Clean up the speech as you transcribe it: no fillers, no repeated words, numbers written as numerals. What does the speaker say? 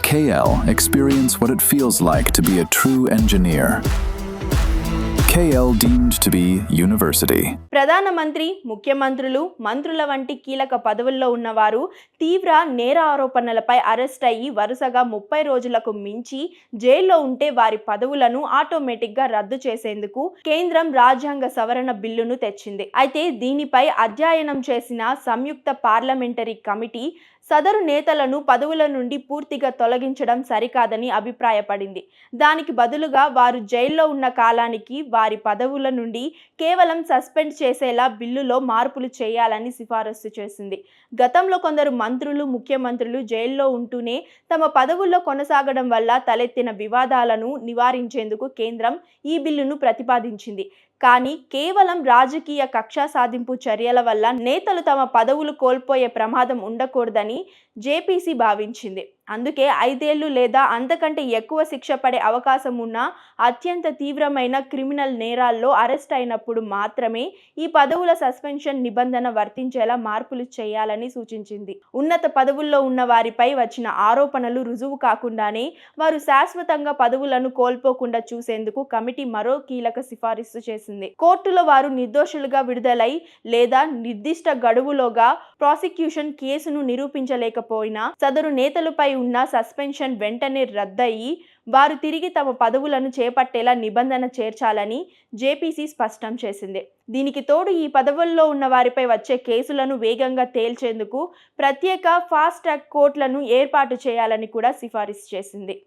KL experience what it feels like to be a true engineer. KL deemed to be university. ప్రధానమంత్రి, ముఖ్యమంత్రులు, మంత్రుల వంటి కీలక పదవుల్లో ఉన్నవారు తీవ్ర నేర ఆరోపణలపై అరెస్ట్ అయ్యి వరుసగా 30 రోజులకు మించి జైల్లో ఉంటే వారి పదవులను ఆటోమేటిక్గా రద్దు చేసేందుకు కేంద్రం రాజ్యాంగ సవరణ బిల్లును తెచ్చింది. అయితే దీనిపై అధ్యయనం చేసిన సంయుక్త పార్లమెంటరీ కమిటీ సదరు నేతలను పదవుల నుండి పూర్తిగా తొలగించడం సరికాదని అభిప్రాయపడింది. దానికి బదులుగా వారు జైల్లో ఉన్న కాలానికి వారి పదవుల నుండి కేవలం సస్పెండ్ చేసేలా బిల్లులో మార్పులు చేయాలని సిఫారసు చేసింది. గతంలో కొందరు మంత్రులు, ముఖ్యమంత్రులు జైల్లో ఉంటూనే తమ పదవుల్లో కొనసాగడం వల్ల తలెత్తిన వివాదాలను నివారించేందుకు కేంద్రం ఈ బిల్లును ప్రతిపాదించింది. కానీ కేవలం రాజకీయ కక్ష సాధింపు చర్యల వల్ల నేతలు తమ పదవులు కోల్పోయే ప్రమాదం ఉండకూడదని జేపీసీ భావించింది. అందుకే 5 ఏళ్లు లేదా అంతకంటే ఎక్కువ శిక్ష పడే అవకాశం ఉన్న అత్యంత తీవ్రమైన క్రిమినల్ నేరాల్లో అరెస్ట్ అయినప్పుడు మాత్రమే ఈ పదవుల సస్పెన్షన్ నిబంధన వర్తించేలా మార్పులు చేయాలని సూచించింది. ఉన్నత పదవుల్లో ఉన్న వారిపై వచ్చిన ఆరోపణలు రుజువు కాకుండానే వారు శాశ్వతంగా పదవులను కోల్పోకుండా చూసేందుకు కమిటీ మరో కీలక సిఫారసు చేసింది. కోర్టులో వారు నిర్దోషులుగా విడుదలై లేదా నిర్దిష్ట గడువులోగా ప్రాసిక్యూషన్ కేసును నిరూపించలేకపోయినా సదరు నేతలపై ఉన్న సస్పెన్షన్ వెంటనే రద్దయి వారు తిరిగి తమ పదవులను చేపట్టేలా నిబంధన చేర్చాలని జేపీసీ స్పష్టం చేసింది. దీనికి తోడు ఈ పదవుల్లో ఉన్న వారిపై వచ్చే కేసులను వేగంగా తేల్చేందుకు ప్రత్యేక ఫాస్ట్ ట్రాక్ కోర్టులను ఏర్పాటు చేయాలని కూడా సిఫారసు చేసింది.